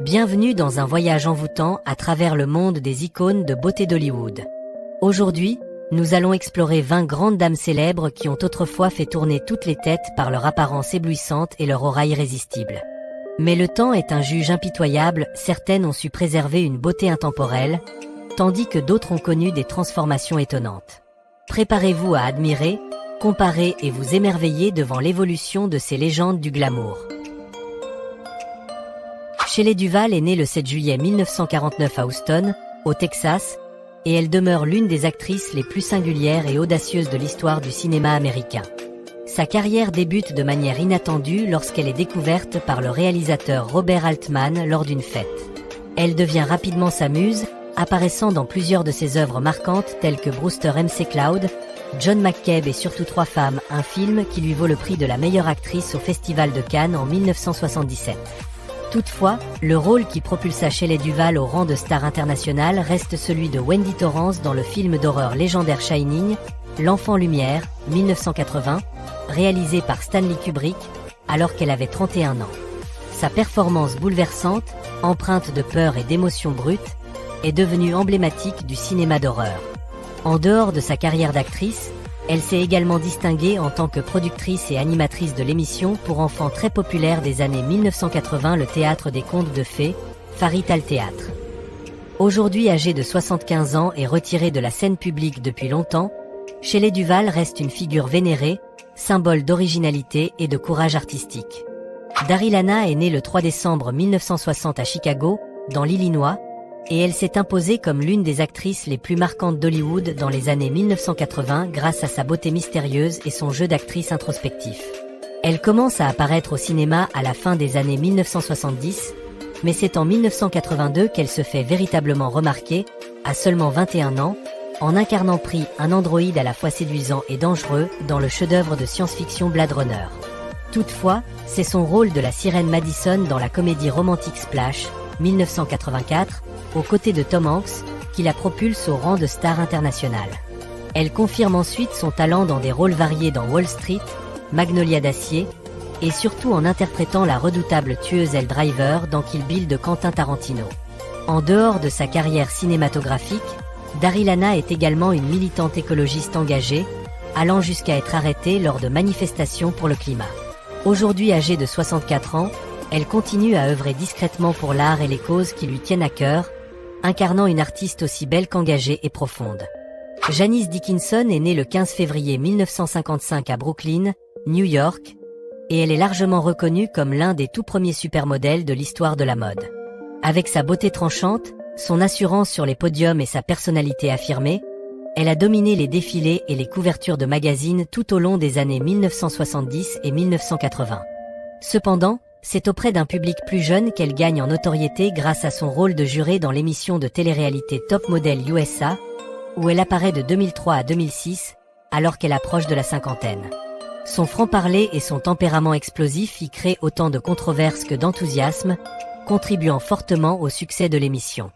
Bienvenue dans un voyage envoûtant à travers le monde des icônes de beauté d'Hollywood. Aujourd'hui, nous allons explorer 20 grandes dames célèbres qui ont autrefois fait tourner toutes les têtes par leur apparence éblouissante et leur aura irrésistible. Mais le temps est un juge impitoyable, certaines ont su préserver une beauté intemporelle, tandis que d'autres ont connu des transformations étonnantes. Préparez-vous à admirer, comparer et vous émerveiller devant l'évolution de ces légendes du glamour. Shelley Duvall est née le 7 juillet 1949 à Houston, au Texas, et elle demeure l'une des actrices les plus singulières et audacieuses de l'histoire du cinéma américain. Sa carrière débute de manière inattendue lorsqu'elle est découverte par le réalisateur Robert Altman lors d'une fête. Elle devient rapidement sa muse, apparaissant dans plusieurs de ses œuvres marquantes telles que Brewster MC Cloud, John McCabe et Surtout trois femmes, un film qui lui vaut le prix de la meilleure actrice au Festival de Cannes en 1977. Toutefois, le rôle qui propulsa Shelley Duvall au rang de star internationale reste celui de Wendy Torrance dans le film d'horreur légendaire Shining, L'Enfant Lumière, 1980, réalisé par Stanley Kubrick, alors qu'elle avait 31 ans. Sa performance bouleversante, empreinte de peur et d'émotions brutes, est devenue emblématique du cinéma d'horreur. En dehors de sa carrière d'actrice, elle s'est également distinguée en tant que productrice et animatrice de l'émission pour enfants très populaire des années 1980 le Théâtre des Contes de Fées, Fairy Tale Theatre. Aujourd'hui âgée de 75 ans et retirée de la scène publique depuis longtemps, Shelley Duvall reste une figure vénérée, symbole d'originalité et de courage artistique. Daryl Hannah est née le 3 décembre 1960 à Chicago, dans l'Illinois, et elle s'est imposée comme l'une des actrices les plus marquantes d'Hollywood dans les années 1980 grâce à sa beauté mystérieuse et son jeu d'actrice introspectif. Elle commence à apparaître au cinéma à la fin des années 1970, mais c'est en 1982 qu'elle se fait véritablement remarquer, à seulement 21 ans, en incarnant Prix, un androïde à la fois séduisant et dangereux dans le chef-d'œuvre de science-fiction Blade Runner. Toutefois, c'est son rôle de la sirène Madison dans la comédie romantique Splash, 1984, aux côtés de Tom Hanks, qui la propulse au rang de star internationale. Elle confirme ensuite son talent dans des rôles variés dans Wall Street, Magnolia d'acier, et surtout en interprétant la redoutable tueuse Elle Driver dans Kill Bill de Quentin Tarantino. En dehors de sa carrière cinématographique, Daryl Hannah est également une militante écologiste engagée, allant jusqu'à être arrêtée lors de manifestations pour le climat. Aujourd'hui âgée de 64 ans, elle continue à œuvrer discrètement pour l'art et les causes qui lui tiennent à cœur, incarnant une artiste aussi belle qu'engagée et profonde. Janice Dickinson est née le 15 février 1955 à Brooklyn, New York, et elle est largement reconnue comme l'un des tout premiers supermodèles de l'histoire de la mode. Avec sa beauté tranchante, son assurance sur les podiums et sa personnalité affirmée, elle a dominé les défilés et les couvertures de magazines tout au long des années 1970 et 1980. Cependant, c'est auprès d'un public plus jeune qu'elle gagne en notoriété grâce à son rôle de juré dans l'émission de télé-réalité Top Model USA, où elle apparaît de 2003 à 2006, alors qu'elle approche de la cinquantaine. Son franc-parler et son tempérament explosif y créent autant de controverses que d'enthousiasme, contribuant fortement au succès de l'émission.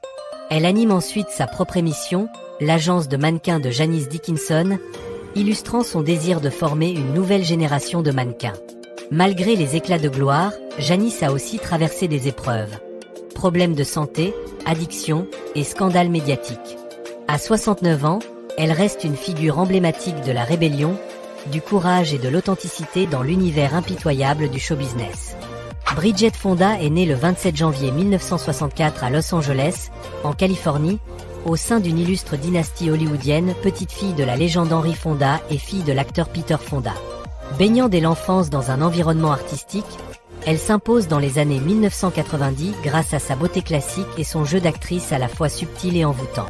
Elle anime ensuite sa propre émission, l'agence de mannequins de Janice Dickinson, illustrant son désir de former une nouvelle génération de mannequins. Malgré les éclats de gloire, Janice a aussi traversé des épreuves. Problèmes de santé, addiction et scandales médiatiques. À 69 ans, elle reste une figure emblématique de la rébellion, du courage et de l'authenticité dans l'univers impitoyable du show business. Bridget Fonda est née le 27 janvier 1964 à Los Angeles, en Californie, au sein d'une illustre dynastie hollywoodienne, petite fille de la légende Henry Fonda et fille de l'acteur Peter Fonda. Baignant dès l'enfance dans un environnement artistique, elle s'impose dans les années 1990 grâce à sa beauté classique et son jeu d'actrice à la fois subtil et envoûtant.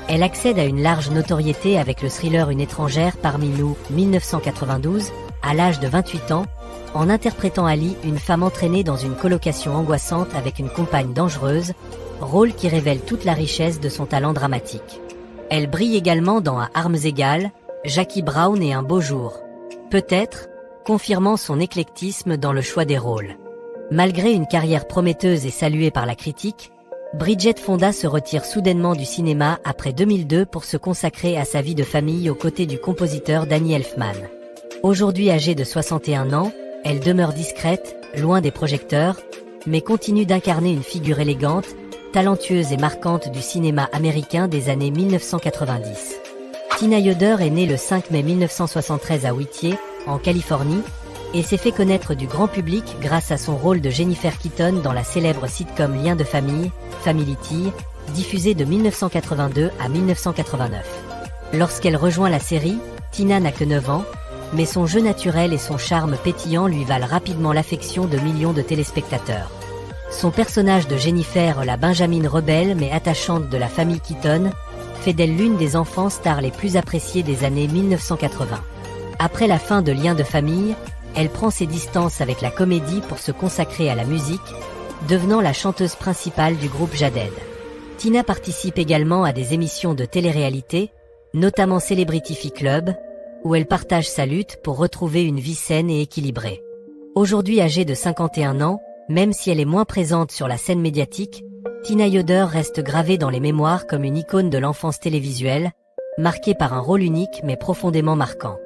Elle accède à une large notoriété avec le thriller Une étrangère parmi nous, 1992, à l'âge de 28 ans, en interprétant Ali, une femme entraînée dans une colocation angoissante avec une compagne dangereuse, rôle qui révèle toute la richesse de son talent dramatique. Elle brille également dans À armes égales, Jackie Brown et Un beau jour. Peut-être, confirmant son éclectisme dans le choix des rôles. Malgré une carrière prometteuse et saluée par la critique, Bridget Fonda se retire soudainement du cinéma après 2002 pour se consacrer à sa vie de famille aux côtés du compositeur Danny Elfman. Aujourd'hui âgée de 61 ans, elle demeure discrète, loin des projecteurs, mais continue d'incarner une figure élégante, talentueuse et marquante du cinéma américain des années 1990. Tina Yoder est née le 5 mai 1973 à Whittier, en Californie, et s'est fait connaître du grand public grâce à son rôle de Jennifer Keaton dans la célèbre sitcom Liens de famille, Family Ties, diffusée de 1982 à 1989. Lorsqu'elle rejoint la série, Tina n'a que 9 ans, mais son jeu naturel et son charme pétillant lui valent rapidement l'affection de millions de téléspectateurs. Son personnage de Jennifer, la Benjamin rebelle mais attachante de la famille Keaton, fait d'elle l'une des enfants stars les plus appréciées des années 1980. Après la fin de Liens de famille, elle prend ses distances avec la comédie pour se consacrer à la musique, devenant la chanteuse principale du groupe Jaded. Tina participe également à des émissions de télé-réalité, notamment Celebrity Club, où elle partage sa lutte pour retrouver une vie saine et équilibrée. Aujourd'hui âgée de 51 ans, même si elle est moins présente sur la scène médiatique, Tina Yoder reste gravée dans les mémoires comme une icône de l'enfance télévisuelle, marquée par un rôle unique mais profondément marquant.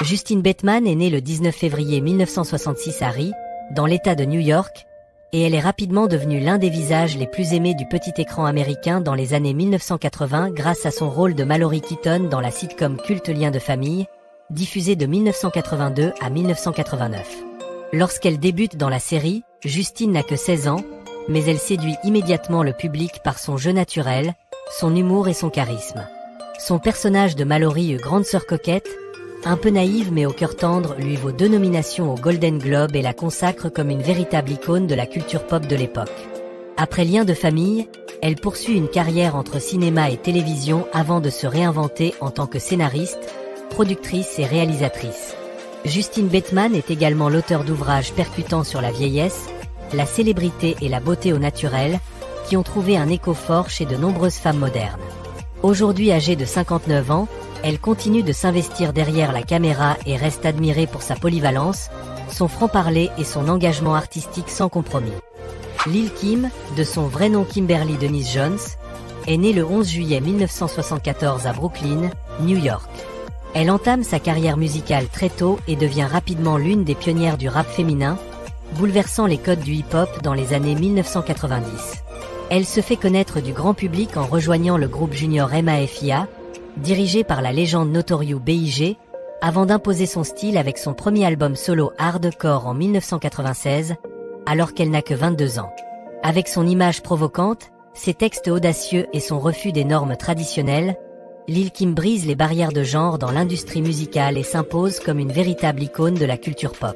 Justine Bateman est née le 19 février 1966 à Rye, dans l'État de New York, et elle est rapidement devenue l'un des visages les plus aimés du petit écran américain dans les années 1980 grâce à son rôle de Mallory Keaton dans la sitcom culte Liens de famille, diffusée de 1982 à 1989. Lorsqu'elle débute dans la série, Justine n'a que 16 ans, mais elle séduit immédiatement le public par son jeu naturel, son humour et son charisme. Son personnage de Mallory, grande sœur coquette, un peu naïve mais au cœur tendre, lui vaut 2 nominations au Golden Globe et la consacre comme une véritable icône de la culture pop de l'époque. Après Liens de famille, elle poursuit une carrière entre cinéma et télévision avant de se réinventer en tant que scénariste, productrice et réalisatrice. Justine Bateman est également l'auteur d'ouvrages percutants sur la vieillesse, la célébrité et la beauté au naturel, qui ont trouvé un écho fort chez de nombreuses femmes modernes. Aujourd'hui âgée de 59 ans, elle continue de s'investir derrière la caméra et reste admirée pour sa polyvalence, son franc-parler et son engagement artistique sans compromis. Lil' Kim, de son vrai nom Kimberly Denise Jones, est née le 11 juillet 1974 à Brooklyn, New York. Elle entame sa carrière musicale très tôt et devient rapidement l'une des pionnières du rap féminin, bouleversant les codes du hip-hop dans les années 1990. Elle se fait connaître du grand public en rejoignant le groupe junior MAFIA, dirigé par la légende Notorious B.I.G., avant d'imposer son style avec son premier album solo Hardcore en 1996, alors qu'elle n'a que 22 ans. Avec son image provocante, ses textes audacieux et son refus des normes traditionnelles, Lil' Kim brise les barrières de genre dans l'industrie musicale et s'impose comme une véritable icône de la culture pop.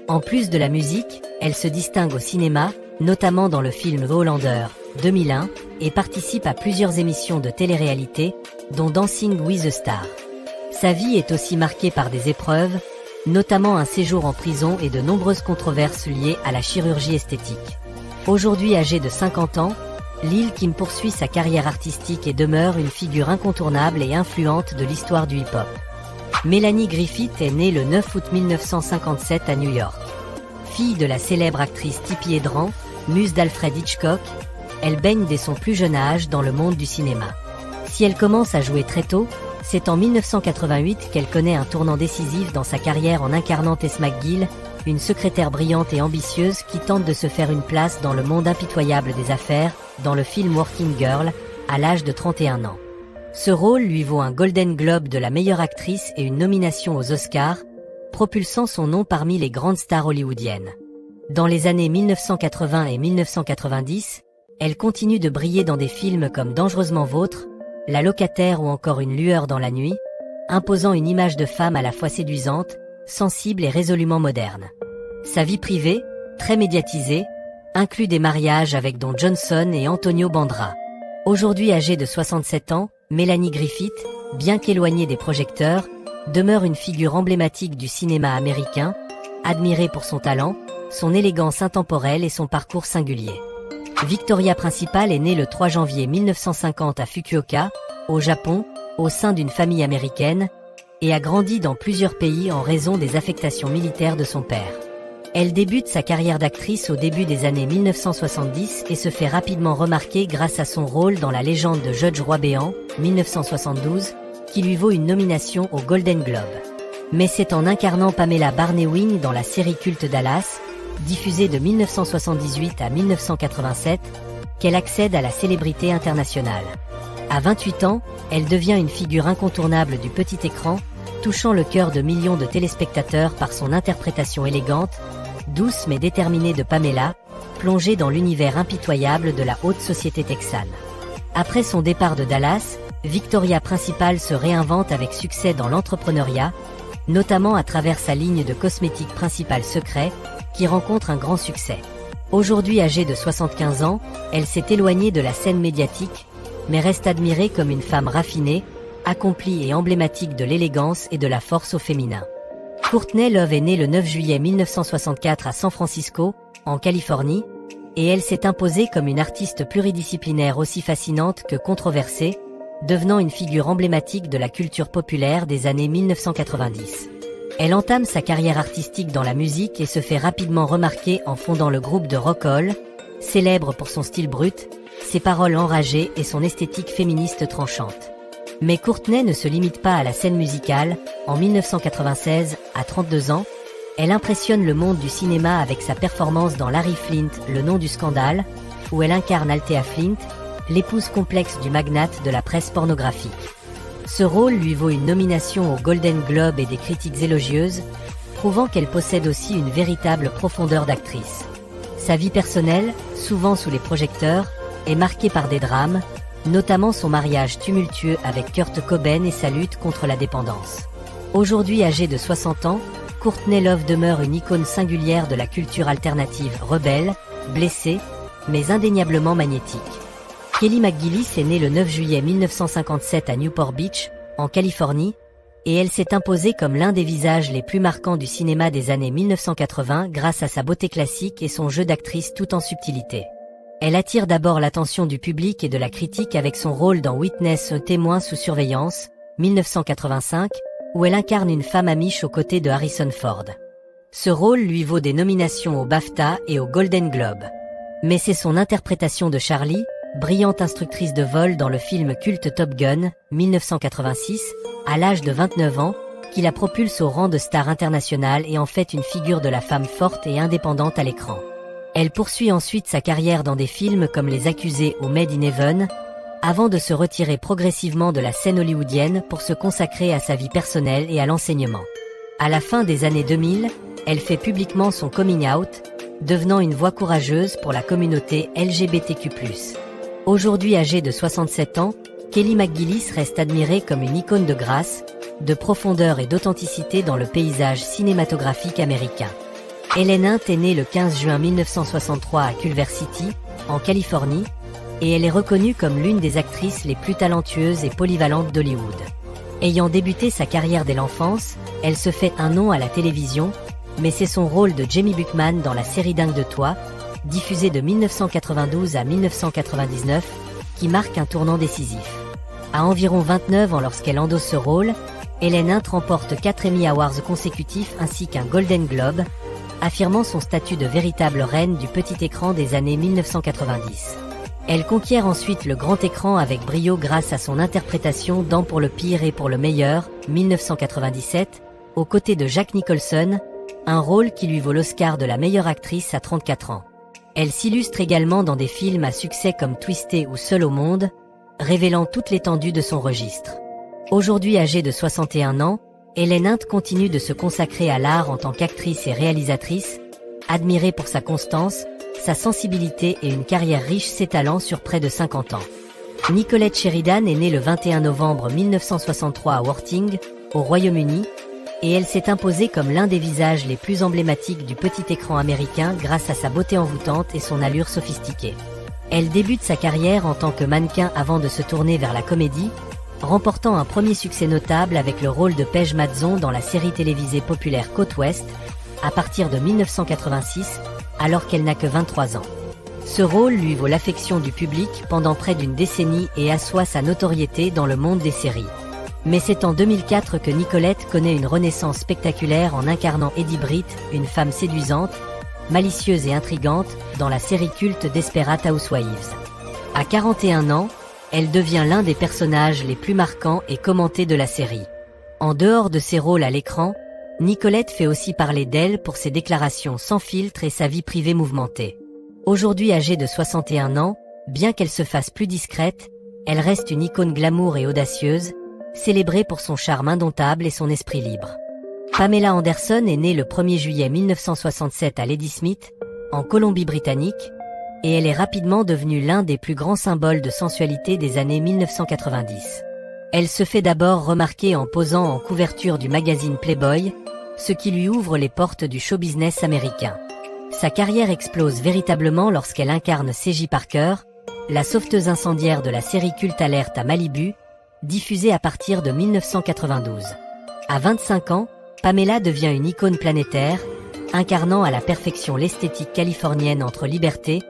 En plus de la musique, elle se distingue au cinéma, notamment dans le film The Hollander, 2001, et participe à plusieurs émissions de télé-réalité, dont Dancing with the Stars. Sa vie est aussi marquée par des épreuves, notamment un séjour en prison et de nombreuses controverses liées à la chirurgie esthétique. Aujourd'hui âgée de 50 ans, Lil' Kim poursuit sa carrière artistique et demeure une figure incontournable et influente de l'histoire du hip-hop. Mélanie Griffith est née le 9 août 1957 à New York. Fille de la célèbre actrice Tippi Hedren, muse d'Alfred Hitchcock, elle baigne dès son plus jeune âge dans le monde du cinéma. Si elle commence à jouer très tôt, c'est en 1988 qu'elle connaît un tournant décisif dans sa carrière en incarnant Tess McGill, une secrétaire brillante et ambitieuse qui tente de se faire une place dans le monde impitoyable des affaires, dans le film Working Girl, à l'âge de 31 ans. Ce rôle lui vaut un Golden Globe de la meilleure actrice et une nomination aux Oscars, propulsant son nom parmi les grandes stars hollywoodiennes. Dans les années 1980 et 1990, elle continue de briller dans des films comme Dangereusement Vôtre, La locataire ou encore Une lueur dans la nuit, imposant une image de femme à la fois séduisante, sensible et résolument moderne. Sa vie privée, très médiatisée, inclut des mariages avec Don Johnson et Antonio Banderas. Aujourd'hui âgée de 67 ans, Mélanie Griffith, bien qu'éloignée des projecteurs, demeure une figure emblématique du cinéma américain, admirée pour son talent, son élégance intemporelle et son parcours singulier. Victoria Principal est née le 3 janvier 1950 à Fukuoka, au Japon, au sein d'une famille américaine, et a grandi dans plusieurs pays en raison des affectations militaires de son père. Elle débute sa carrière d'actrice au début des années 1970 et se fait rapidement remarquer grâce à son rôle dans La légende de Judge Roy Béant, 1972, qui lui vaut une nomination au Golden Globe. Mais c'est en incarnant Pamela Barney Wing dans la série culte Dallas, diffusée de 1978 à 1987, qu'elle accède à la célébrité internationale. À 28 ans, elle devient une figure incontournable du petit écran, touchant le cœur de millions de téléspectateurs par son interprétation élégante, douce mais déterminée de Pamela, plongée dans l'univers impitoyable de la haute société texane. Après son départ de Dallas, Victoria Principal se réinvente avec succès dans l'entrepreneuriat, notamment à travers sa ligne de cosmétiques Principal Secret, qui rencontre un grand succès. Aujourd'hui âgée de 75 ans, elle s'est éloignée de la scène médiatique, mais reste admirée comme une femme raffinée, accomplie et emblématique de l'élégance et de la force au féminin. Courtney Love est née le 9 juillet 1964 à San Francisco, en Californie, et elle s'est imposée comme une artiste pluridisciplinaire aussi fascinante que controversée, devenant une figure emblématique de la culture populaire des années 1990. Elle entame sa carrière artistique dans la musique et se fait rapidement remarquer en fondant le groupe de rock Hall, célèbre pour son style brut, ses paroles enragées et son esthétique féministe tranchante. Mais Courtney ne se limite pas à la scène musicale. En 1996, à 32 ans, elle impressionne le monde du cinéma avec sa performance dans Larry Flynt, Le nom du scandale, où elle incarne Althea Flynt, l'épouse complexe du magnate de la presse pornographique. Ce rôle lui vaut une nomination aux Golden Globes et des critiques élogieuses, prouvant qu'elle possède aussi une véritable profondeur d'actrice. Sa vie personnelle, souvent sous les projecteurs, est marquée par des drames, notamment son mariage tumultueux avec Kurt Cobain et sa lutte contre la dépendance. Aujourd'hui âgée de 60 ans, Courtney Love demeure une icône singulière de la culture alternative rebelle, blessée, mais indéniablement magnétique. Kelly McGillis est née le 9 juillet 1957 à Newport Beach, en Californie, et elle s'est imposée comme l'un des visages les plus marquants du cinéma des années 1980 grâce à sa beauté classique et son jeu d'actrice tout en subtilité. Elle attire d'abord l'attention du public et de la critique avec son rôle dans Witness, un témoin sous surveillance, 1985, où elle incarne une femme amiche aux côtés de Harrison Ford. Ce rôle lui vaut des nominations au BAFTA et au Golden Globe. Mais c'est son interprétation de Charlie, brillante instructrice de vol dans le film culte Top Gun, 1986, à l'âge de 29 ans, qui la propulse au rang de star internationale et en fait une figure de la femme forte et indépendante à l'écran. Elle poursuit ensuite sa carrière dans des films comme Les Accusés ou Made in Heaven, avant de se retirer progressivement de la scène hollywoodienne pour se consacrer à sa vie personnelle et à l'enseignement. À la fin des années 2000, elle fait publiquement son coming out, devenant une voix courageuse pour la communauté LGBTQ+. Aujourd'hui âgée de 67 ans, Kelly McGillis reste admirée comme une icône de grâce, de profondeur et d'authenticité dans le paysage cinématographique américain. Ellen Hunt est née le 15 juin 1963 à Culver City, en Californie, et elle est reconnue comme l'une des actrices les plus talentueuses et polyvalentes d'Hollywood. Ayant débuté sa carrière dès l'enfance, elle se fait un nom à la télévision, mais c'est son rôle de Jamie Buckman dans la série Dingue de toi, diffusée de 1992 à 1999, qui marque un tournant décisif. À environ 29 ans lorsqu'elle endosse ce rôle, Ellen Hunt remporte 4 Emmy Awards consécutifs ainsi qu'un Golden Globe, affirmant son statut de véritable reine du petit écran des années 1990. Elle conquiert ensuite le grand écran avec brio grâce à son interprétation dans Pour le pire et pour le meilleur, 1997, aux côtés de Jack Nicholson, un rôle qui lui vaut l'Oscar de la meilleure actrice à 34 ans. Elle s'illustre également dans des films à succès comme Twisté ou Seul au monde, révélant toute l'étendue de son registre. Aujourd'hui âgée de 61 ans, Ellen Hunt continue de se consacrer à l'art en tant qu'actrice et réalisatrice, admirée pour sa constance, sa sensibilité et une carrière riche s'étalant sur près de 50 ans. Nicolette Sheridan est née le 21 novembre 1963 à Worthing, au Royaume-Uni, et elle s'est imposée comme l'un des visages les plus emblématiques du petit écran américain grâce à sa beauté envoûtante et son allure sophistiquée. Elle débute sa carrière en tant que mannequin avant de se tourner vers la comédie, remportant un premier succès notable avec le rôle de Paige Mazzon dans la série télévisée populaire Côte Ouest, à partir de 1986, alors qu'elle n'a que 23 ans. Ce rôle lui vaut l'affection du public pendant près d'une décennie et assoit sa notoriété dans le monde des séries. Mais c'est en 2004 que Nicolette connaît une renaissance spectaculaire en incarnant Eddie Britt, une femme séduisante, malicieuse et intrigante, dans la série culte Desperate Housewives. À 41 ans, elle devient l'un des personnages les plus marquants et commentés de la série. En dehors de ses rôles à l'écran, Nicolette fait aussi parler d'elle pour ses déclarations sans filtre et sa vie privée mouvementée. Aujourd'hui âgée de 61 ans, bien qu'elle se fasse plus discrète, elle reste une icône glamour et audacieuse, célébrée pour son charme indomptable et son esprit libre. Pamela Anderson est née le 1er juillet 1967 à Ladysmith, en Colombie-Britannique, et elle est rapidement devenue l'un des plus grands symboles de sensualité des années 1990. Elle se fait d'abord remarquer en posant en couverture du magazine Playboy, ce qui lui ouvre les portes du show business américain. Sa carrière explose véritablement lorsqu'elle incarne C.J. Parker, la sauveteuse incendiaire de la série culte Alerte à Malibu, diffusée à partir de 1992. À 25 ans, Pamela devient une icône planétaire, incarnant à la perfection l'esthétique californienne entre liberté,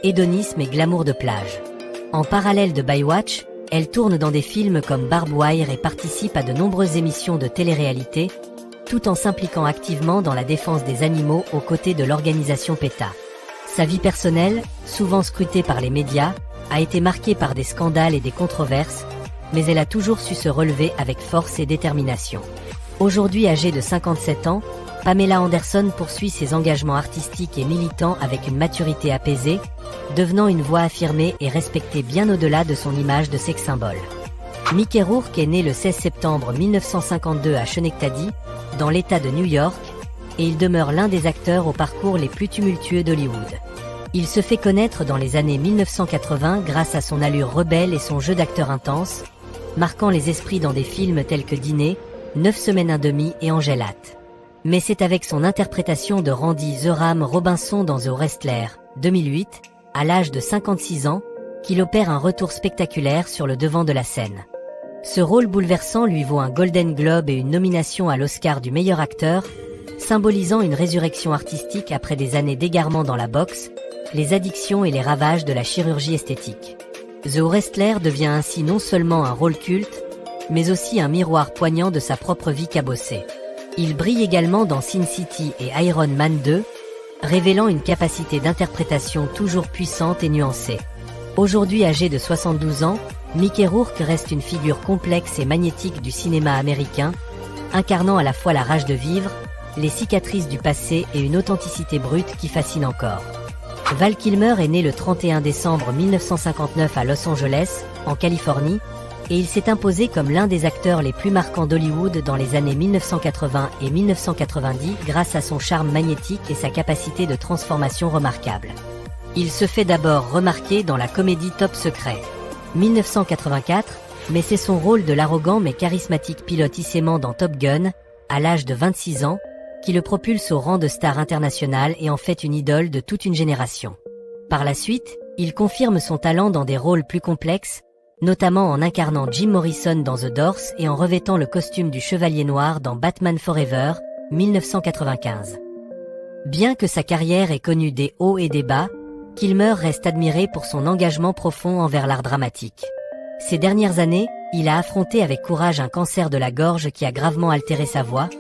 hédonisme et glamour de plage. En parallèle de Baywatch, elle tourne dans des films comme Barbed Wire et participe à de nombreuses émissions de télé-réalité, tout en s'impliquant activement dans la défense des animaux aux côtés de l'organisation PETA. Sa vie personnelle, souvent scrutée par les médias, a été marquée par des scandales et des controverses, mais elle a toujours su se relever avec force et détermination. Aujourd'hui âgée de 57 ans, Pamela Anderson poursuit ses engagements artistiques et militants avec une maturité apaisée, devenant une voix affirmée et respectée bien au-delà de son image de sex symbole. Mickey Rourke est né le 16 septembre 1952 à Schenectady, dans l'État de New York, et il demeure l'un des acteurs aux parcours les plus tumultueux d'Hollywood. Il se fait connaître dans les années 1980 grâce à son allure rebelle et son jeu d'acteur intense, marquant les esprits dans des films tels que Dîner, 9 semaines un demi et Angel Hatt. Mais c'est avec son interprétation de Randy The Ram Robinson dans The Wrestler, 2008, à l'âge de 56 ans, qu'il opère un retour spectaculaire sur le devant de la scène. Ce rôle bouleversant lui vaut un Golden Globe et une nomination à l'Oscar du meilleur acteur, symbolisant une résurrection artistique après des années d'égarement dans la boxe, les addictions et les ravages de la chirurgie esthétique. The Wrestler devient ainsi non seulement un rôle culte, mais aussi un miroir poignant de sa propre vie cabossée. Il brille également dans Sin City et Iron Man 2, révélant une capacité d'interprétation toujours puissante et nuancée. Aujourd'hui âgé de 72 ans, Mickey Rourke reste une figure complexe et magnétique du cinéma américain, incarnant à la fois la rage de vivre, les cicatrices du passé et une authenticité brute qui fascine encore. Val Kilmer est né le 31 décembre 1959 à Los Angeles, en Californie, et il s'est imposé comme l'un des acteurs les plus marquants d'Hollywood dans les années 1980 et 1990 grâce à son charme magnétique et sa capacité de transformation remarquable. Il se fait d'abord remarquer dans la comédie Top Secret, 1984, mais c'est son rôle de l'arrogant mais charismatique pilote Issement dans Top Gun, à l'âge de 26 ans, qui le propulse au rang de star internationale et en fait une idole de toute une génération. Par la suite, il confirme son talent dans des rôles plus complexes, notamment en incarnant Jim Morrison dans The Doors et en revêtant le costume du Chevalier Noir dans Batman Forever, 1995. Bien que sa carrière ait connu des hauts et des bas, Kilmer reste admiré pour son engagement profond envers l'art dramatique. Ces dernières années, il a affronté avec courage un cancer de la gorge qui a gravement altéré sa voix,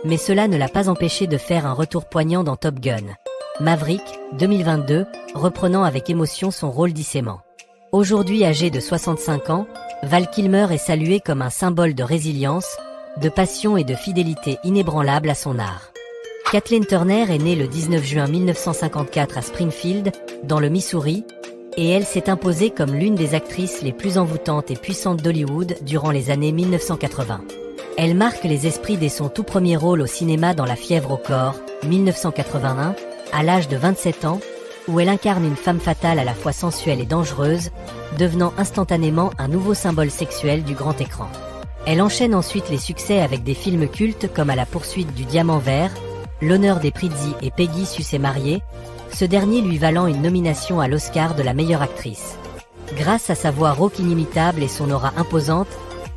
mais cela ne l'a pas empêché de faire un retour poignant dans Top Gun Maverick, 2022, reprenant avec émotion son rôle d'Issement. Aujourd'hui âgé de 65 ans, Val Kilmer est salué comme un symbole de résilience, de passion et de fidélité inébranlable à son art. Kathleen Turner est née le 19 juin 1954 à Springfield, dans le Missouri, et elle s'est imposée comme l'une des actrices les plus envoûtantes et puissantes d'Hollywood durant les années 1980. Elle marque les esprits dès son tout premier rôle au cinéma dans La fièvre au corps, 1981, à l'âge de 27 ans, où elle incarne une femme fatale à la fois sensuelle et dangereuse, devenant instantanément un nouveau symbole sexuel du grand écran. Elle enchaîne ensuite les succès avec des films cultes comme À la poursuite du diamant vert, L'honneur des Prizzi et Peggy Sue s'est mariée, ce dernier lui valant une nomination à l'Oscar de la meilleure actrice. Grâce à sa voix rauque inimitable et son aura imposante,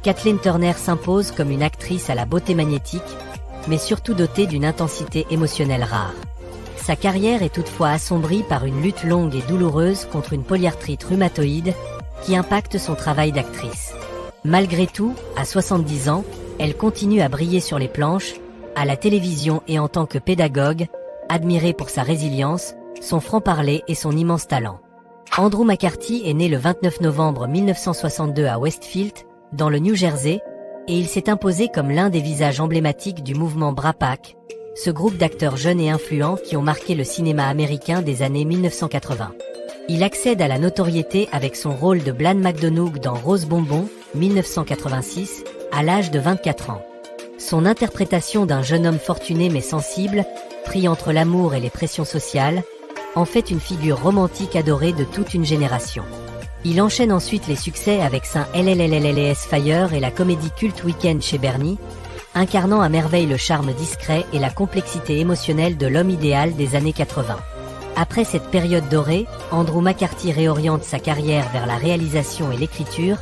Kathleen Turner s'impose comme une actrice à la beauté magnétique, mais surtout dotée d'une intensité émotionnelle rare. Sa carrière est toutefois assombrie par une lutte longue et douloureuse contre une polyarthrite rhumatoïde qui impacte son travail d'actrice. Malgré tout, à 70 ans, elle continue à briller sur les planches, à la télévision et en tant que pédagogue, admirée pour sa résilience, son franc-parler et son immense talent. Andrew McCarthy est né le 29 novembre 1962 à Westfield, dans le New Jersey, et il s'est imposé comme l'un des visages emblématiques du mouvement BRAPAC, ce groupe d'acteurs jeunes et influents qui ont marqué le cinéma américain des années 1980. Il accède à la notoriété avec son rôle de Bland McDonough dans Rose Bonbon, 1986, à l'âge de 24 ans. Son interprétation d'un jeune homme fortuné mais sensible, pris entre l'amour et les pressions sociales, en fait une figure romantique adorée de toute une génération. Il enchaîne ensuite les succès avec Saint LLLLS Fire et la comédie culte Weekend chez Bernie, incarnant à merveille le charme discret et la complexité émotionnelle de l'homme idéal des années 80. Après cette période dorée, Andrew McCarthy réoriente sa carrière vers la réalisation et l'écriture,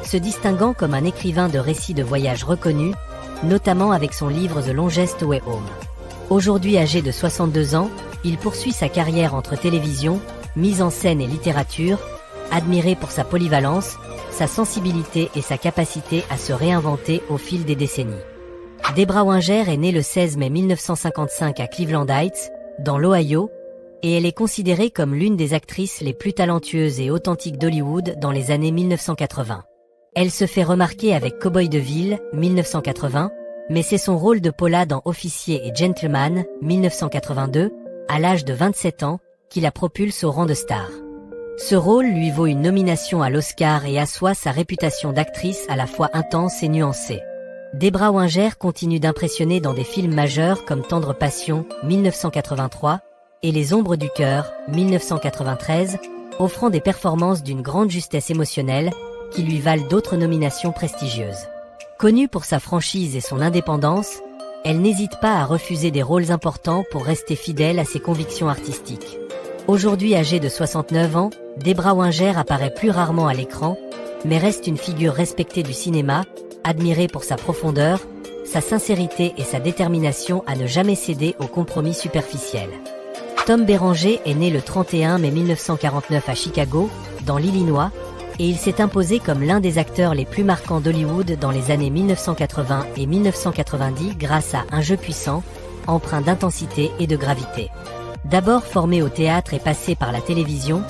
se distinguant comme un écrivain de récits de voyage reconnu, notamment avec son livre The Longest Way Home. Aujourd'hui âgé de 62 ans, il poursuit sa carrière entre télévision, mise en scène et littérature, admiré pour sa polyvalence, sa sensibilité et sa capacité à se réinventer au fil des décennies. Debra Winger est née le 16 mai 1955 à Cleveland Heights, dans l'Ohio, et elle est considérée comme l'une des actrices les plus talentueuses et authentiques d'Hollywood dans les années 1980. Elle se fait remarquer avec Cowboy de Ville, 1980, mais c'est son rôle de Paula dans Officier et Gentleman, 1982, à l'âge de 27 ans, qui la propulse au rang de star. Ce rôle lui vaut une nomination à l'Oscar et assoit sa réputation d'actrice à la fois intense et nuancée. Debra Winger continue d'impressionner dans des films majeurs comme Tendre Passion, 1983, et Les Ombres du Cœur, 1993, offrant des performances d'une grande justesse émotionnelle qui lui valent d'autres nominations prestigieuses. Connue pour sa franchise et son indépendance, elle n'hésite pas à refuser des rôles importants pour rester fidèle à ses convictions artistiques. Aujourd'hui âgée de 69 ans, Debra Winger apparaît plus rarement à l'écran, mais reste une figure respectée du cinéma, admirée pour sa profondeur, sa sincérité et sa détermination à ne jamais céder aux compromis superficiels. Tom Berenger est né le 31 mai 1949 à Chicago, dans l'Illinois, et il s'est imposé comme l'un des acteurs les plus marquants d'Hollywood dans les années 1980 et 1990 grâce à un jeu puissant, empreint d'intensité et de gravité. D'abord formé au théâtre et passé par la télévision,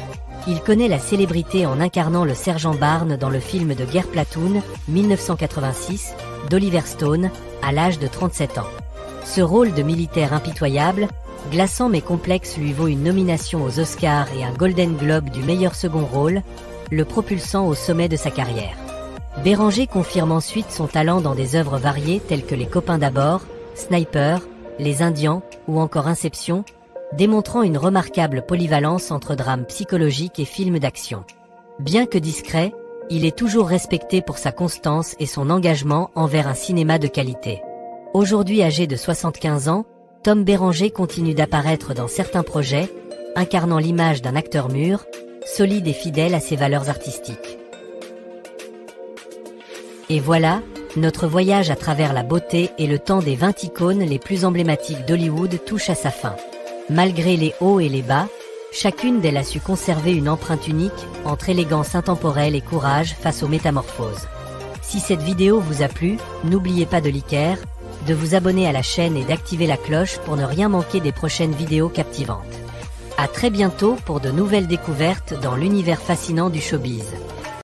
il connaît la célébrité en incarnant le sergent Barnes dans le film de guerre Platoon, 1986, d'Oliver Stone, à l'âge de 37 ans. Ce rôle de militaire impitoyable, glaçant mais complexe lui vaut une nomination aux Oscars et un Golden Globe du meilleur second rôle, le propulsant au sommet de sa carrière. Berenger confirme ensuite son talent dans des œuvres variées telles que Les Copains d'abord, Sniper, Les Indians ou encore Inception, démontrant une remarquable polyvalence entre drame psychologique et films d'action. Bien que discret, il est toujours respecté pour sa constance et son engagement envers un cinéma de qualité. Aujourd'hui âgé de 75 ans, Tom Berenger continue d'apparaître dans certains projets, incarnant l'image d'un acteur mûr, solide et fidèle à ses valeurs artistiques. Et voilà, notre voyage à travers la beauté et le temps des 20 icônes les plus emblématiques d'Hollywood touche à sa fin. Malgré les hauts et les bas, chacune d'elles a su conserver une empreinte unique, entre élégance intemporelle et courage face aux métamorphoses. Si cette vidéo vous a plu, n'oubliez pas de liker, de vous abonner à la chaîne et d'activer la cloche pour ne rien manquer des prochaines vidéos captivantes. À très bientôt pour de nouvelles découvertes dans l'univers fascinant du showbiz.